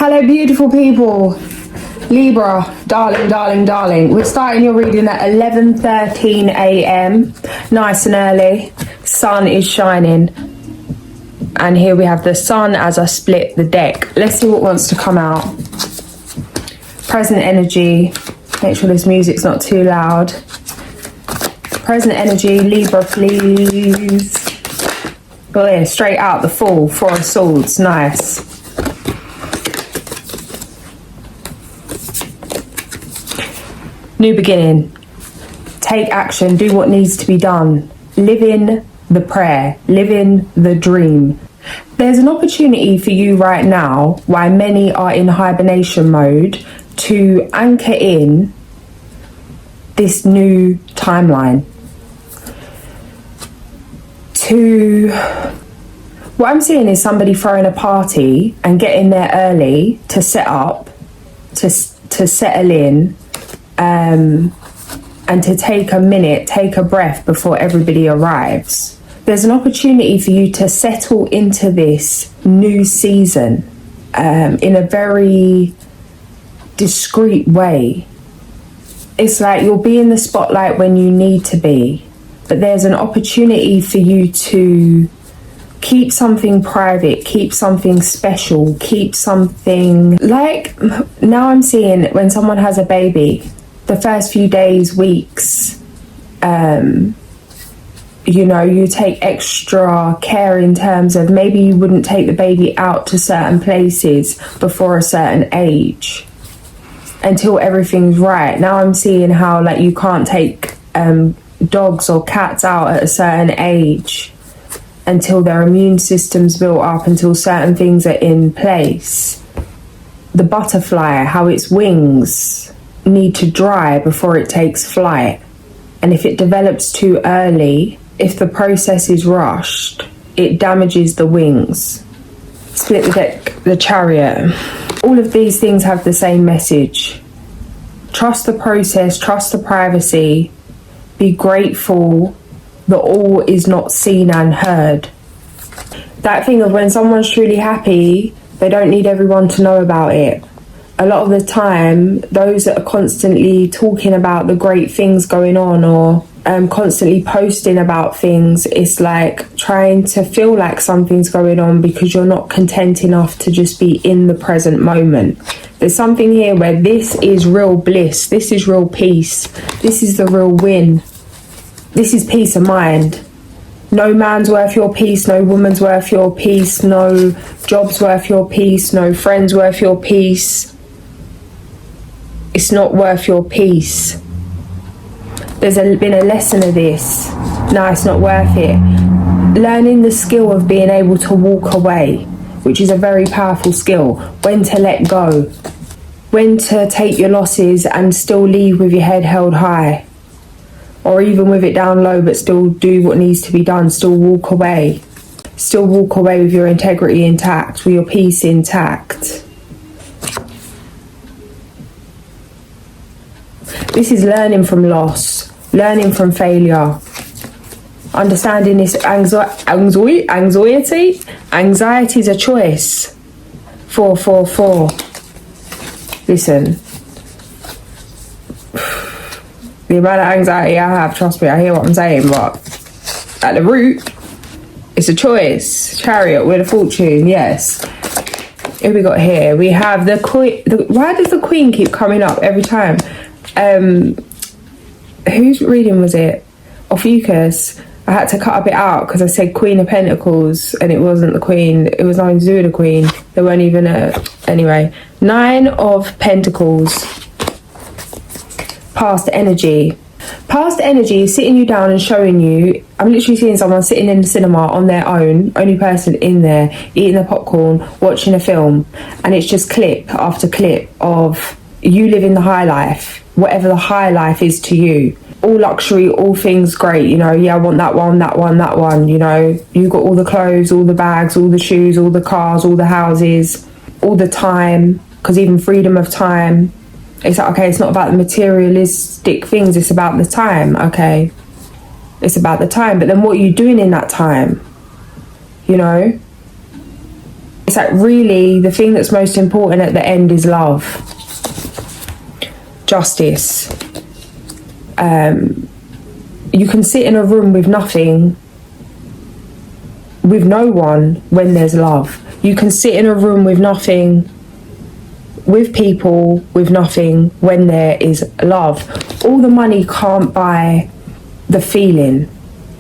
Hello, beautiful people. Libra, darling, darling, darling. We're starting your reading at 11:13 a.m. Nice and early. Sun is shining. And here we have the sun as I split the deck. Let's see what wants to come out. Present energy. Make sure this music's not too loud. Present energy, Libra, please. Oh yeah, straight out the Fool, Four of Swords. Nice. New beginning. Take action. Do what needs to be done. Live in the prayer. Live in the dream. There's an opportunity for you right now, while many are in hibernation mode, to anchor in this new timeline. What I'm seeing is somebody throwing a party and getting there early to set up, to settle in, and to take a minute, take a breath before everybody arrives. There's an opportunity for you to settle into this new season in a very discreet way. It's like you'll be in the spotlight when you need to be, but there's an opportunity for you to keep something private, keep something special, keep something like, now I'm seeing when someone has a baby, the first few days, weeks, you know, you take extra care in terms of maybe you wouldn't take the baby out to certain places before a certain age until everything's right. Now I'm seeing how like you can't take dogs or cats out at a certain age until their immune system's built up, until certain things are in place. The butterfly, how its wings need to dry before it takes flight. And if it develops too early, if the process is rushed, it damages the wings. Split the deck, the Chariot. All of these things have the same message. Trust the process, trust the privacy, be grateful that all is not seen and heard. That thing of when someone's truly happy, they don't need everyone to know about it. A lot of the time, those that are constantly talking about the great things going on or constantly posting about things, it's like trying to feel like something's going on because you're not content enough to just be in the present moment. There's something here where this is real bliss, this is real peace, this is the real win. This is peace of mind. No man's worth your peace, no woman's worth your peace, no job's worth your peace, no friend's worth your peace. It's not worth your peace. There's been a lesson of this. No, it's not worth it. Learning the skill of being able to walk away, which is a very powerful skill. When to let go. When to take your losses and still leave with your head held high. Or even with it down low, but still do what needs to be done. Still walk away. Still walk away with your integrity intact, with your peace intact. This is learning from loss, learning from failure, understanding this anxiety. Anxiety is a choice. 444. Listen. The amount of anxiety I have, trust me, I hear what I'm saying, but at the root, it's a choice. Chariot with a fortune, yes. Who we got here? We have the Queen. Why does the Queen keep coming up every time? Whose reading was it? Ophiuchus. I had to cut a bit out because I said Queen of Pentacles and it wasn't the Queen. It was nothing to do with the Queen. There weren't even anyway. 9 of Pentacles. Past energy. Past energy is sitting you down and showing you. I'm literally seeing someone sitting in the cinema on their own, only person in there, eating their popcorn, watching a film, and it's just clip after clip of you living the high life, whatever the high life is to you. All luxury, all things great, you know, yeah, I want that one, that one, that one, you know. You got all the clothes, all the bags, all the shoes, all the cars, all the houses, all the time, because even freedom of time. It's like, okay, it's not about the materialistic things, it's about the time, okay? It's about the time, but then what are you doing in that time? You know? It's like really the thing that's most important at the end is love, justice. You can sit in a room with nothing, with no one, when there's love. You can sit in a room with nothing, with people, with nothing, when there is love. All the money can't buy the feeling.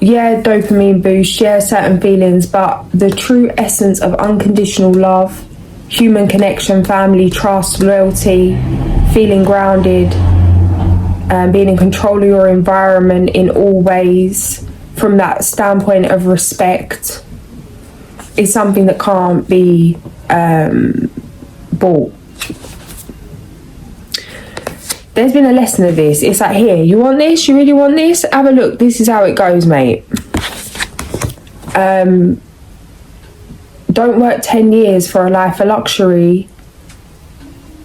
Yeah, dopamine boost, yeah, certain feelings, but the true essence of unconditional love, human connection, family, trust, loyalty, feeling grounded, being in control of your environment in all ways, from that standpoint of respect, is something that can't be bought. There's been a lesson of this. It's like, here, you want this? You really want this? Have a look. This is how it goes, mate. Don't work 10 years for a life of luxury.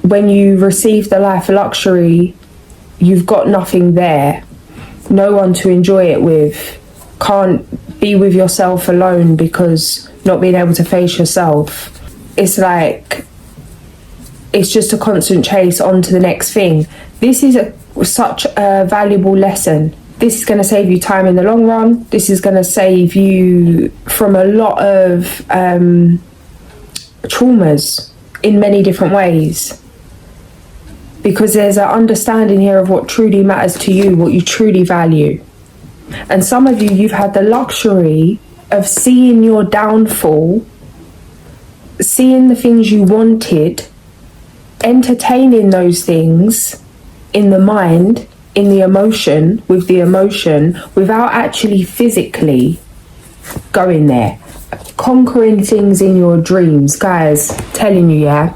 When you receive the life of luxury, you've got nothing there. No one to enjoy it with. Can't be with yourself alone because not being able to face yourself. It's like, it's just a constant chase on to the next thing. This is such a valuable lesson. This is going to save you time in the long run. This is going to save you from a lot of traumas in many different ways. Because there's an understanding here of what truly matters to you, what you truly value. And some of you, you've had the luxury of seeing your downfall, seeing the things you wanted, entertaining those things in the mind, in the emotion, with the emotion, without actually physically going there. Conquering things in your dreams. Guys, telling you, yeah.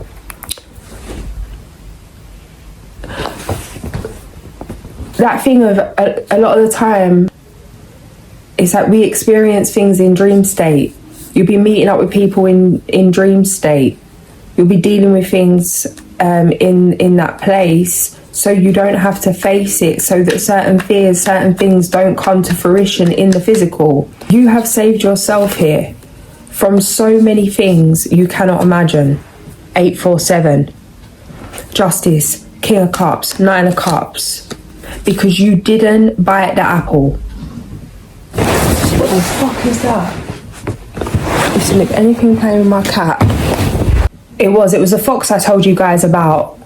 That thing of a lot of the time, it's like we experience things in dream state. You'll be meeting up with people in dream state. You'll be dealing with things in that place, so you don't have to face it, so that certain fears, certain things don't come to fruition in the physical. You have saved yourself here from so many things you cannot imagine. 847. Justice. King of Cups. Nine of Cups. Because you didn't bite the apple. What the fuck is that? Listen, if anything playing with my cat. It was a fox I told you guys about.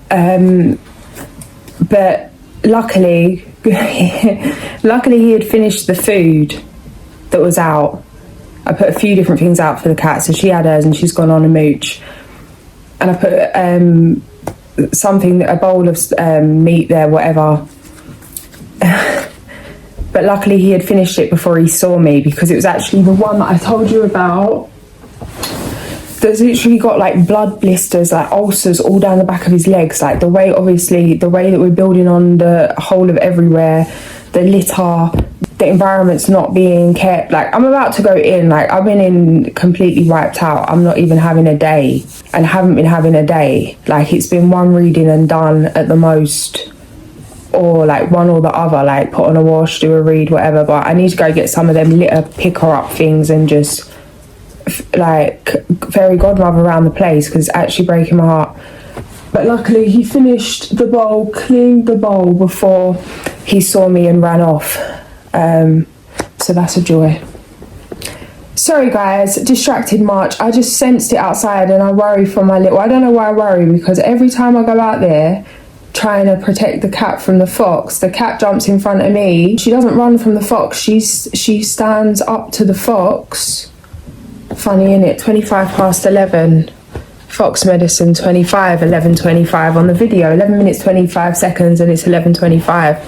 But luckily he had finished the food that was out. I put a few different things out for the cat, so she had hers and she's gone on a mooch. And I put a bowl of meat there, whatever. But luckily he had finished it before he saw me, because it was actually the one that I told you about that's literally got like blood blisters, like ulcers all down the back of his legs. Like the way that we're building on the whole of everywhere, the litter, the environment's not being kept. Like, I'm about to go in, like, I've been in completely wiped out. I'm not even having a day, and haven't been having a day. Like, it's been one reading and done at the most, or like one or the other, like put on a wash, do a read, whatever. But I need to go get some of them litter picker up things and just like fairy godmother around the place, because it's actually breaking my heart. But luckily he finished the bowl, cleaned the bowl before he saw me and ran off. So that's a joy. Sorry guys, distracted much. I just sensed it outside and I worry for my little... I don't know why I worry, because every time I go out there trying to protect the cat from the fox, the cat jumps in front of me. She doesn't run from the fox, she stands up to the fox. Funny, innit? 11:25. Fox medicine 25, 11:25 on the video. 11 minutes 25 seconds and it's 11:25.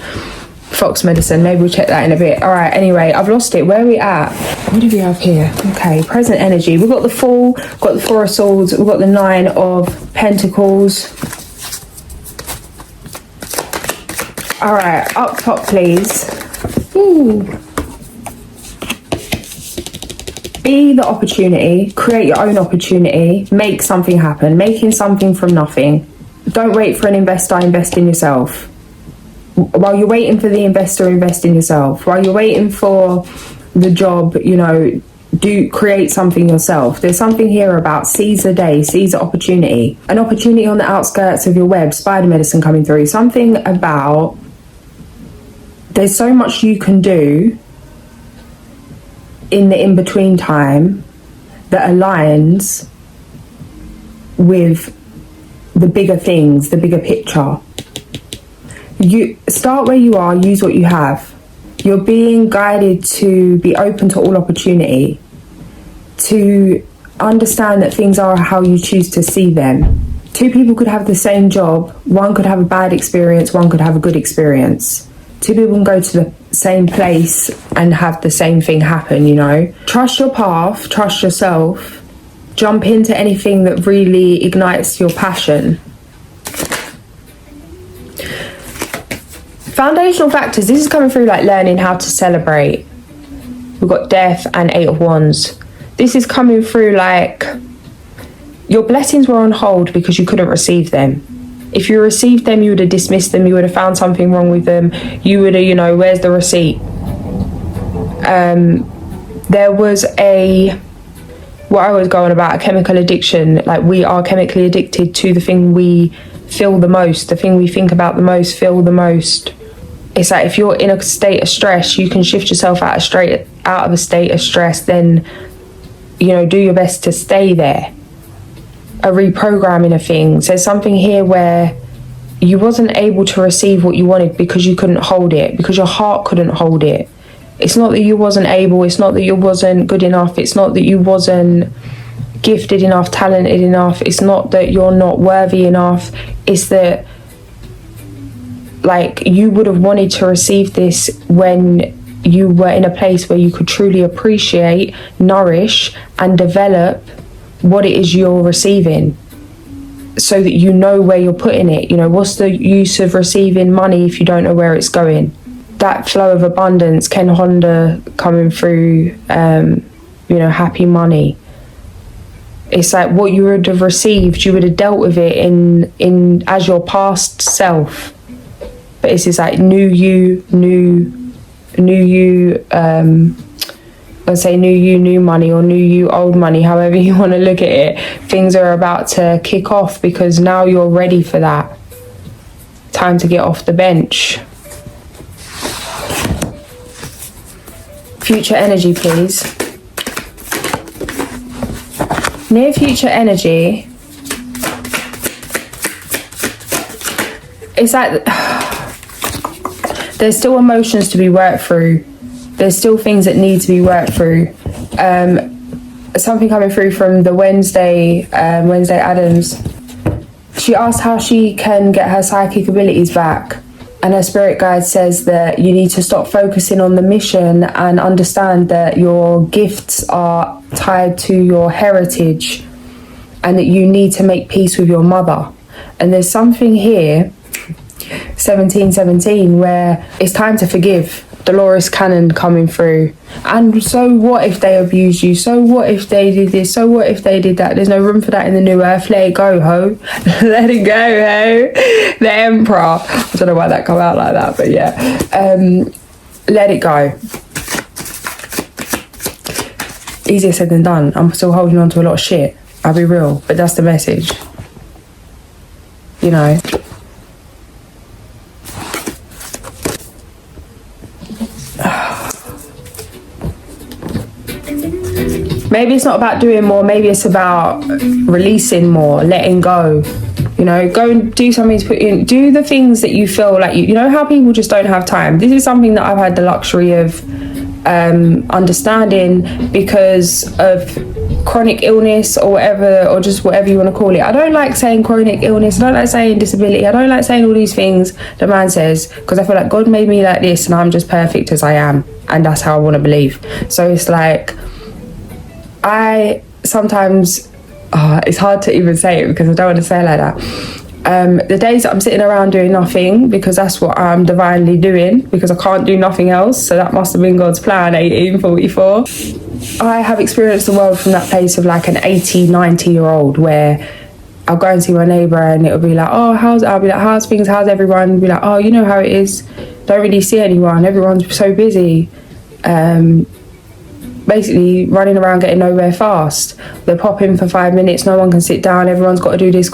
Fox medicine, maybe we'll check that in a bit. All right, anyway, I've lost it. Where are we at? What do we have here? Okay, present energy. We've got the Fool, got the Four of Swords, we've got the Nine of Pentacles. All right, up top, please. Ooh. Be the opportunity, create your own opportunity, make something happen, making something from nothing. Don't wait for an investor, invest in yourself. While you're waiting for the investor, invest in yourself. While you're waiting for the job, you know, create something yourself. There's something here about seize the day, seize the opportunity. An opportunity on the outskirts of your web, spider medicine coming through. Something about, there's so much you can do in the in-between time that aligns with the bigger things, the bigger picture. You start where you are, use what you have. You're being guided to be open to all opportunity, to understand that things are how you choose to see them. Two people could have the same job. One could have a bad experience, one could have a good experience. Two people can go to the same place and have the same thing happen, you know. Trust your path, trust yourself. Jump into anything that really ignites your passion. Foundational factors, this is coming through like learning how to celebrate. We've got death and 8 of wands. This is coming through like your blessings were on hold because you couldn't receive them. If you received them, you would have dismissed them, you would have found something wrong with them, you would have, you know, where's the receipt? There was what I was going about, a chemical addiction. Like, we are chemically addicted to the thing we feel the most, the thing we think about the most, feel the most. It's like if you're in a state of stress, you can shift yourself out of a state of stress, then, you know, do your best to stay there. A reprogramming of things. There's something here where you wasn't able to receive what you wanted because you couldn't hold it, because your heart couldn't hold it. It's not that you wasn't able, it's not that you wasn't good enough, it's not that you wasn't gifted enough, talented enough, it's not that you're not worthy enough, it's that, like, you would have wanted to receive this when you were in a place where you could truly appreciate, nourish and develop what it is you're receiving, so that you know where you're putting it. You know, what's the use of receiving money if you don't know where it's going? That flow of abundance, Ken Honda coming through, you know, happy money. It's like what you would have received, you would have dealt with it in as your past self. But it's just like new you, let's say new you, new money, or new you, old money, however you want to look at it. Things are about to kick off because now you're ready for that. Time to get off the bench. Future energy, please. Near future energy. It's like there's still emotions to be worked through. There's still things that need to be worked through. Something coming through from the Wednesday Addams. She asked how she can get her psychic abilities back. And her spirit guide says that you need to stop focusing on the mission and understand that your gifts are tied to your heritage and that you need to make peace with your mother. And there's something here, 1717, where it's time to forgive. Dolores Cannon coming through. And so what if they abused you? So what if they did this? So what if they did that? There's no room for that in the new earth. Let it go, ho. Let it go, ho. The Emperor. I don't know why that come out like that, but yeah. Let it go. Easier said than done. I'm still holding on to a lot of shit. I'll be real, but that's the message. You know. Maybe it's not about doing more, maybe it's about releasing more, letting go. You know, go and do something to put in, do the things that you feel like you know how people just don't have time. This is something that I've had the luxury of understanding because of chronic illness or whatever, or just whatever you want to call it. I don't like saying chronic illness, I don't like saying disability, I don't like saying all these things the man says, because I feel like God made me like this and I'm just perfect as I am, and that's how I want to believe. So it's like, I sometimes, it's hard to even say it because I don't want to say it like that. The days that I'm sitting around doing nothing, because that's what I'm divinely doing, because I can't do nothing else, so that must have been God's plan, 1844. I have experienced the world from that place of like an 80, 90-year-old where I'll go and see my neighbour and it'll be like, I'll be like, how's things, how's everyone? I'll be like, oh, you know how it is, don't really see anyone, everyone's so busy. basically running around getting nowhere fast. They pop in for 5 minutes, no one can sit down, everyone's got to do this,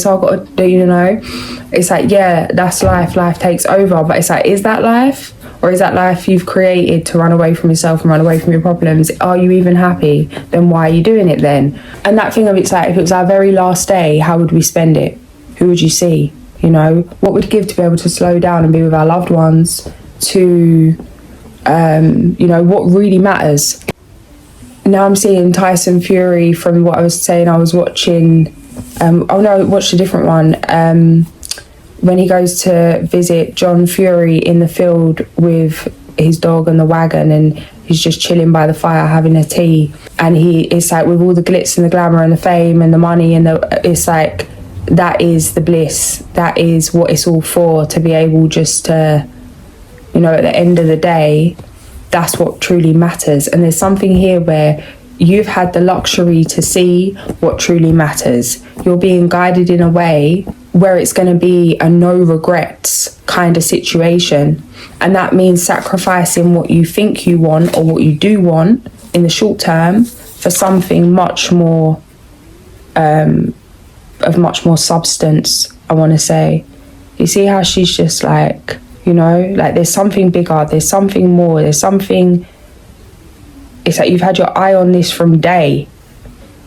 I've got to do, you know. It's like, yeah, that's life takes over, but it's like, is that life? Or is that life you've created to run away from yourself and run away from your problems? Are you even happy? Then why are you doing it then? And that thing of it's like, if it was our very last day, how would we spend it? Who would you see? You know, what would give to be able to slow down and be with our loved ones? To, you know, what really matters. Now I'm seeing Tyson Fury from what I was saying. I was watching, oh no, I watched a different one. When he goes to visit John Fury in the field with his dog and the wagon, and he's just chilling by the fire having a tea. And it's like, with all the glitz and the glamour and the fame and the money and it's like, that is the bliss. That is what it's all for, to be able just to, you know, at the end of the day, that's what truly matters. And there's something here where you've had the luxury to see what truly matters. You're being guided in a way where it's going to be a no regrets kind of situation. And that means sacrificing what you think you want or what you do want in the short term for something much more, of much more substance, I want to say. You see how she's just like, you know, like there's something bigger, there's something more, there's something. It's like you've had your eye on this from day.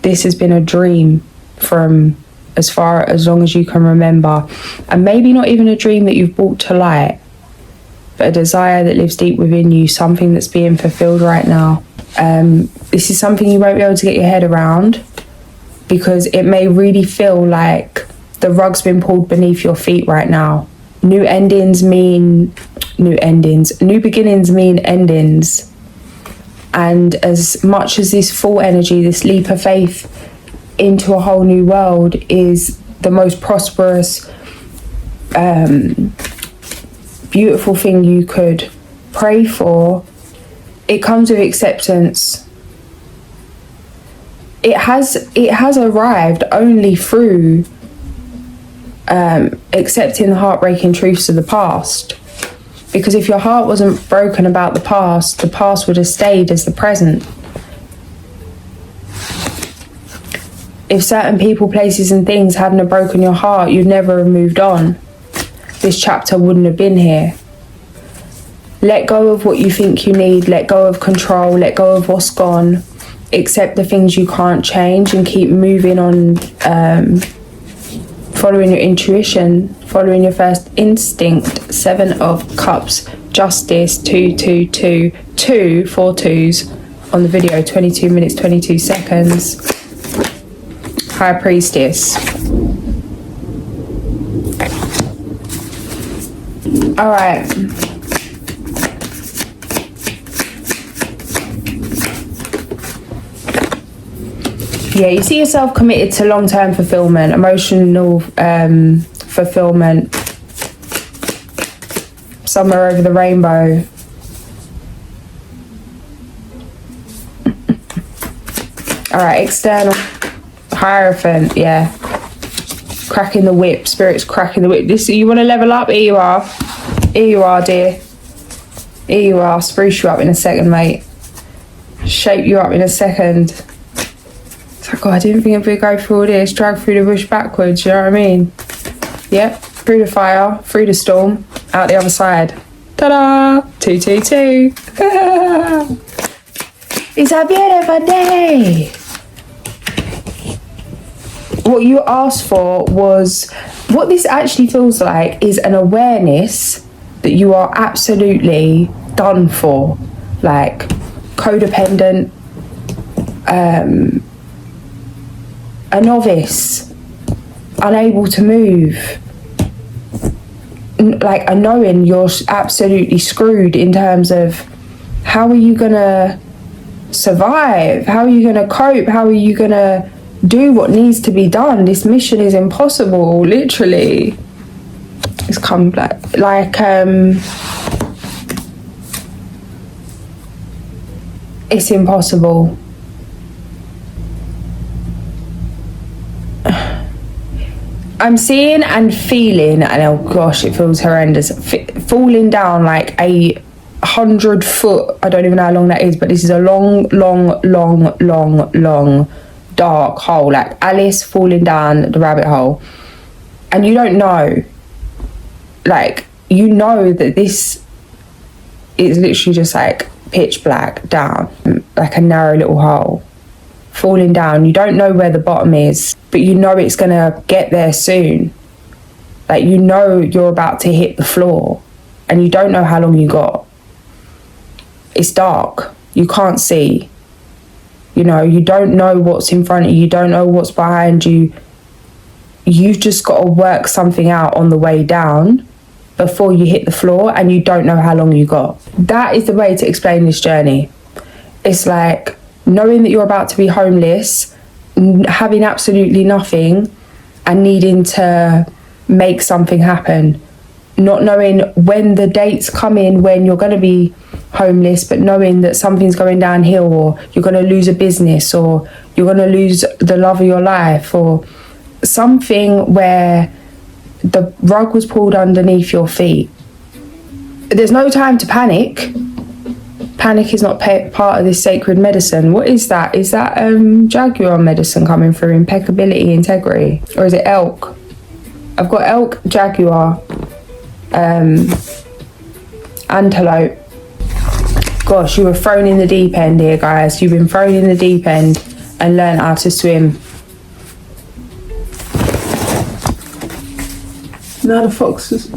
This has been a dream from as long as you can remember. And maybe not even a dream that you've brought to light, but a desire that lives deep within you, something that's being fulfilled right now. This is something you won't be able to get your head around, because it may really feel like the rug's been pulled beneath your feet right now. New beginnings mean endings. And as much as this full energy, this leap of faith into a whole new world is the most prosperous, beautiful thing you could pray for, it comes with acceptance. It has arrived only through accepting the heartbreaking truths of the past. Because if your heart wasn't broken about the past would have stayed as the present. If certain people, places and things hadn't have broken your heart, you'd never have moved on. This chapter wouldn't have been here. Let go of what you think you need, let go of control, let go of what's gone, accept the things you can't change, and keep moving on, following your intuition, following your first instinct. 7 of Cups, Justice, 222, 2 4 twos on the video, 22 minutes 22 seconds. High Priestess. All right. Yeah, you see yourself committed to long-term fulfillment, emotional fulfillment, somewhere over the rainbow. All right, external Hierophant, yeah. Cracking the whip, spirits cracking the whip. This, you want to level up? Here you are. Here you are, dear. Here you are. Spruce you up in a second, mate. Shape you up in a second. It's like, oh, I didn't think we'd go through all this. Drag through the bush backwards, you know what I mean? Yep, through the fire, through the storm, out the other side. Ta-da! 222. It's a beautiful day. What you asked for was, what this actually feels like is an awareness that you are absolutely done for. Like, codependent, a novice, unable to move, like a knowing you're absolutely screwed in terms of how are you gonna survive, how are you gonna cope, how are you gonna do what needs to be done. This mission is impossible, literally. It's come like it's impossible. I'm seeing and feeling, and oh gosh, it feels horrendous, falling down like a 100 foot, I don't even know how long that is, but this is a long dark hole, like Alice falling down the rabbit hole. And you don't know, like, you know that this is literally just like pitch black down, like a narrow little hole falling down. You don't know where the bottom is, but you know it's gonna get there soon. Like, you know you're about to hit the floor, and you don't know how long you got. It's dark, you can't see, you know, you don't know what's in front of you, you don't know what's behind you. You've just got to work something out on the way down before you hit the floor, and you don't know how long you got. That is the way to explain this journey. It's like knowing that you're about to be homeless, having absolutely nothing, and needing to make something happen. Not knowing when the dates come in when you're going to be homeless, but knowing that something's going downhill, or you're going to lose a business, or you're going to lose the love of your life, or something where the rug was pulled underneath your feet. There's no time to panic. Panic is not part of this sacred medicine. What is that? Is that Jaguar medicine coming through? Impeccability, integrity? Or is it elk? I've got elk, Jaguar, antelope. Gosh, you were thrown in the deep end here, guys. You've been thrown in the deep end and learned how to swim. Now the fox has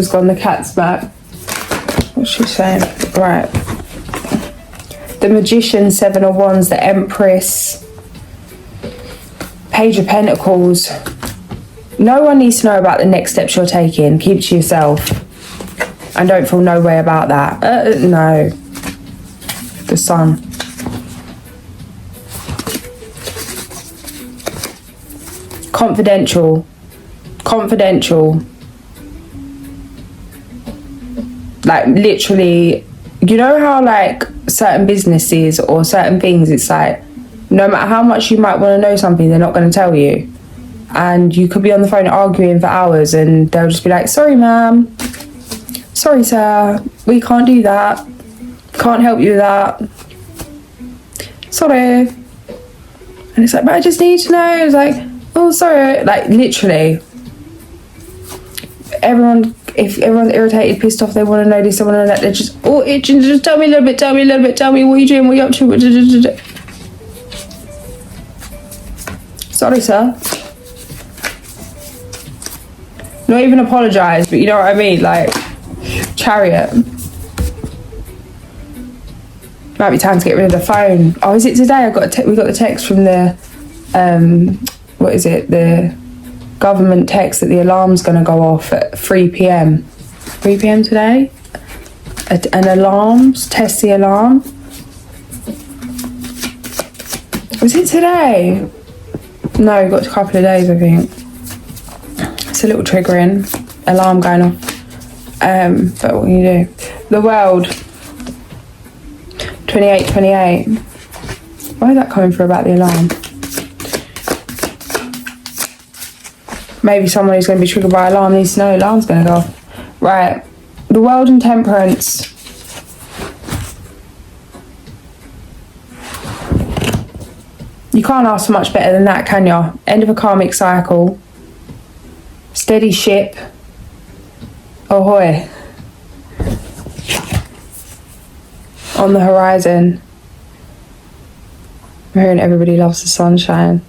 gone, the cat's back. What's she saying? Right. The Magician, Seven of Wands, the Empress, Page of Pentacles. No one needs to know about the next steps you're taking. Keep it to yourself. And don't feel no way about that. No. The Sun. Confidential. Like, literally, you know how like certain businesses or certain things, it's like no matter how much you might want to know something, they're not going to tell you. And you could be on the phone arguing for hours and they'll just be like, sorry ma'am, sorry sir, we can't do that, can't help you with that, sorry. And it's like, but I just need to know. It's like, oh sorry. Like, literally, if everyone's irritated, pissed off, they want to know this, they want to know that, they're just, oh, itching, just tell me a little bit, tell me what are you doing, what are you up to? Sorry sir. Not even apologise, but you know what I mean, like, Chariot. Might be time to get rid of the phone. Oh, is it today? We got the text from the what is it, the government text that the alarm's going to go off at 3 p.m. 3 p.m. today? An alarm, test the alarm. Was it today? No, we've got a couple of days, I think. It's a little triggering, alarm going off. But what can you do? The World, 2828. Why is that coming through about the alarm? Maybe someone who's going to be triggered by alarm needs to know alarm's going to go off. Right. The World and Temperance. You can't ask for much better than that, can you? End of a karmic cycle. Steady ship. Ahoy. On the horizon. I'm hearing everybody loves the sunshine.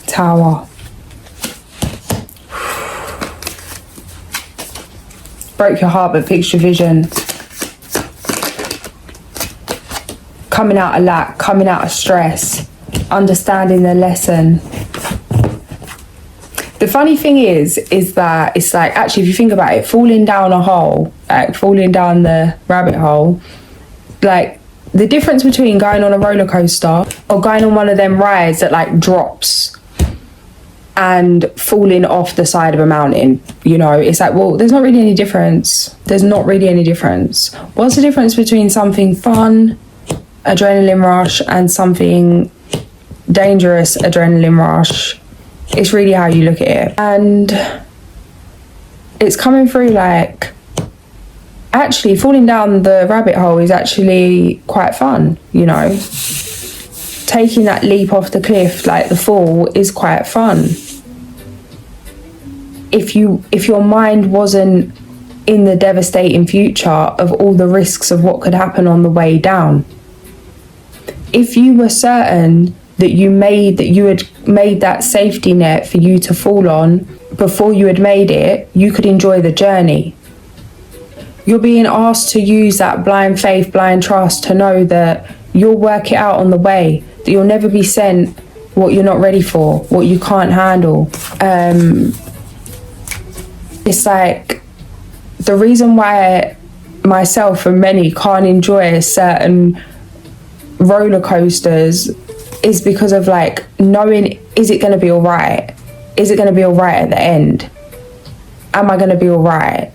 Tower. Broke your heart but fixed your vision. Coming out of lack, coming out of stress, understanding the lesson. The funny thing is that it's like, actually, if you think about it, falling down a hole, like falling down the rabbit hole, like the difference between going on a roller coaster or going on one of them rides that like drops and falling off the side of a mountain, you know, it's like, well, there's not really any difference. There's not really any difference. What's the difference between something fun, adrenaline rush, and something dangerous, adrenaline rush? It's really how you look at it. And it's coming through like actually falling down the rabbit hole is actually quite fun, you know. Taking that leap off the cliff, like the fall, is quite fun. If your mind wasn't in the devastating future of all the risks of what could happen on the way down. If you were certain that you had made that safety net for you to fall on before you had made it, you could enjoy the journey. You're being asked to use that blind faith, blind trust to know that you'll work it out on the way, that you'll never be sent what you're not ready for, what you can't handle. It's like the reason why myself and many can't enjoy certain roller coasters is because of like knowing, is it going to be all right? Is it going to be all right at the end? Am I going to be all right?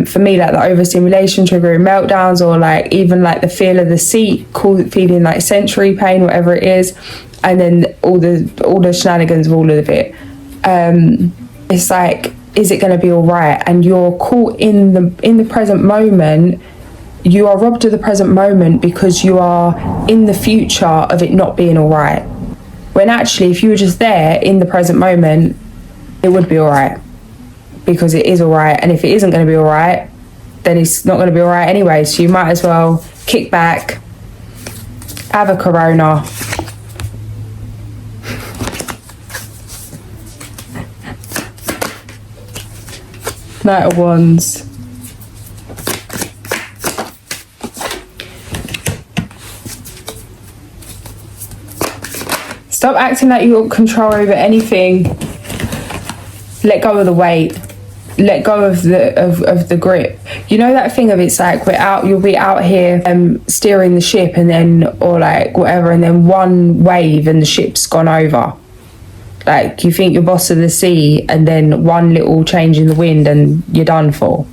For me, like the overstimulation triggering meltdowns, or like even like the feel of the seat, feeling like sensory pain, whatever it is, and then all the shenanigans of all of it. It's like, is it going to be all right? And you're caught in the present moment. You are robbed of the present moment because you are in the future of it not being all right. When actually, if you were just there in the present moment, it would be all right. Because it is all right. And if it isn't going to be all right, then it's not going to be all right anyway. So you might as well kick back, have a Corona. Knight of Wands. Stop acting like you got control over anything. Let go of the weight. Let go of the grip. You know that thing of, it's like you'll be out here steering the ship, and then, or like whatever, and then one wave and the ship's gone over. Like you think you're boss of the sea, and then one little change in the wind and you're done for.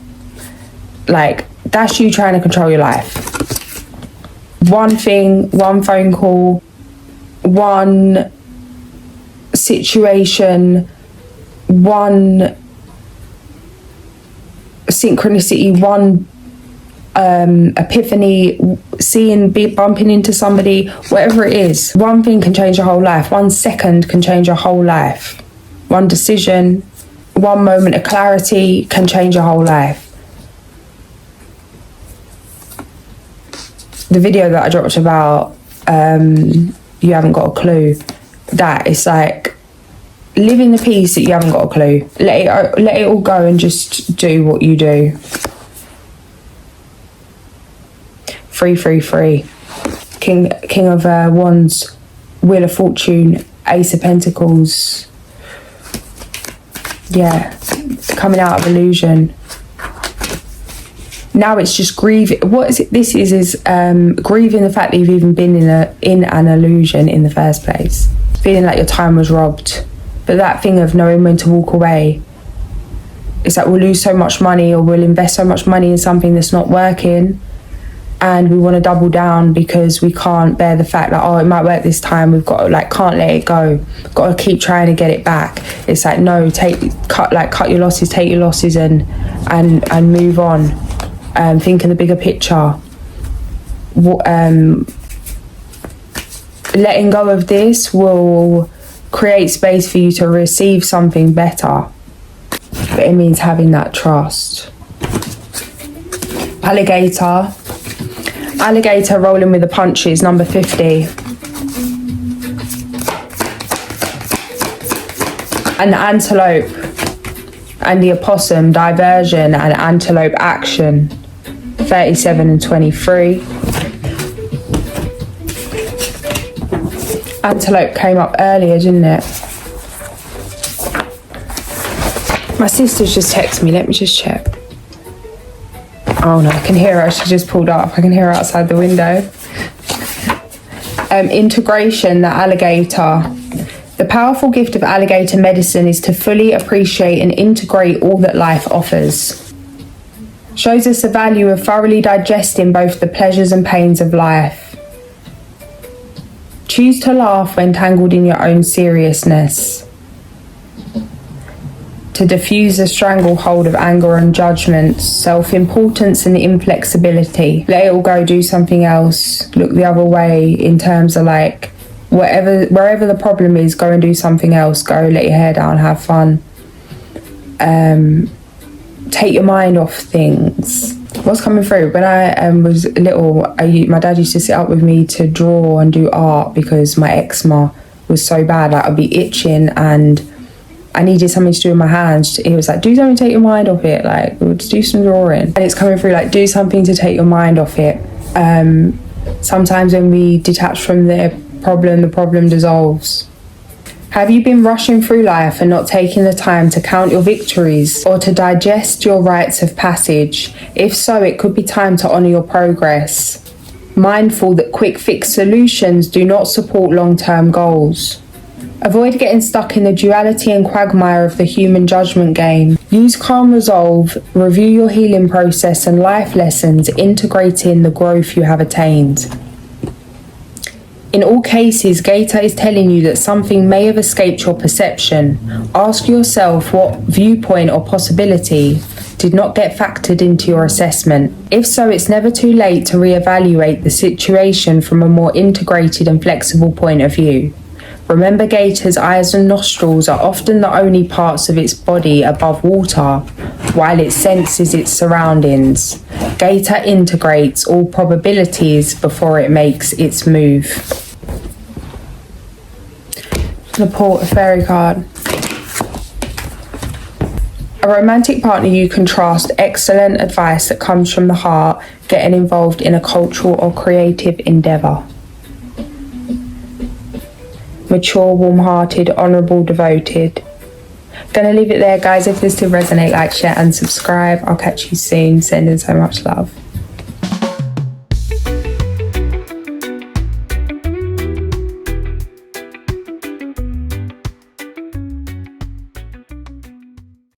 Like that's you trying to control your life. One thing, one phone call, one situation, one synchronicity, one epiphany, bumping into somebody, whatever it is. One thing can change your whole life. 1 second can change your whole life. One decision, one moment of clarity can change your whole life. The video that I dropped about you haven't got a clue, that it's like, live in the peace that you haven't got a clue. Let it all go and just do what you do. Free, free, free. King of Wands, Wheel of Fortune, Ace of Pentacles. Yeah, coming out of illusion. Now it's just grieving. What is it? This is grieving the fact that you've even been in an illusion in the first place. Feeling like your time was robbed. But that thing of knowing when to walk away. It's like we'll lose so much money, or we'll invest so much money in something that's not working, and we want to double down because we can't bear the fact that, oh, it might work this time. We've got to, like, can't let it go. Got to keep trying to get it back. It's like, no, cut your losses, take your losses, and move on. Think of the bigger picture. Letting go of this will create space for you to receive something better. But it means having that trust. Alligator rolling with the punches, number 50. And the antelope and the opossum, diversion and antelope action, 37 and 23. Antelope came up earlier, didn't it? My sister's just texted me, let me just check. Oh no, I can hear her, she just pulled up. I can hear her outside the window. Integration, the alligator. The powerful gift of alligator medicine is to fully appreciate and integrate all that life offers. Shows us the value of thoroughly digesting both the pleasures and pains of life. Choose to laugh when tangled in your own seriousness. to diffuse the stranglehold of anger and judgment, self-importance and inflexibility. Let it all go, do something else, look the other way, in terms of like, wherever the problem is, go and do something else. Go, let your hair down, have fun. Take your mind off things. What's coming through? When I was little, my dad used to sit up with me to draw and do art because my eczema was so bad. Like, I'd be itching and I needed something to do with my hands. He was like, do something to take your mind off it. Like, we'll just do some drawing. And it's coming through like, do something to take your mind off it. Sometimes when we detach from the problem dissolves. Have you been rushing through life and not taking the time to count your victories or to digest your rites of passage? If so, it could be time to honour your progress. Mindful that quick fix solutions do not support long-term goals. Avoid getting stuck in the duality and quagmire of the human judgment game. Use calm resolve, review your healing process and life lessons, integrating the growth you have attained. In all cases, Gator is telling you that something may have escaped your perception. Ask yourself what viewpoint or possibility did not get factored into your assessment. If so, it's never too late to reevaluate the situation from a more integrated and flexible point of view. Remember, Gator's eyes and nostrils are often the only parts of its body above water, while it senses its surroundings. Gator integrates all probabilities before it makes its move. The Port, a fairy card. A romantic partner you can trust, excellent advice that comes from the heart, getting involved in a cultural or creative endeavour. Mature, warm-hearted, honourable, devoted. Gonna leave it there, guys. If this did resonate, like, share and subscribe. I'll catch you soon. Sending so much love.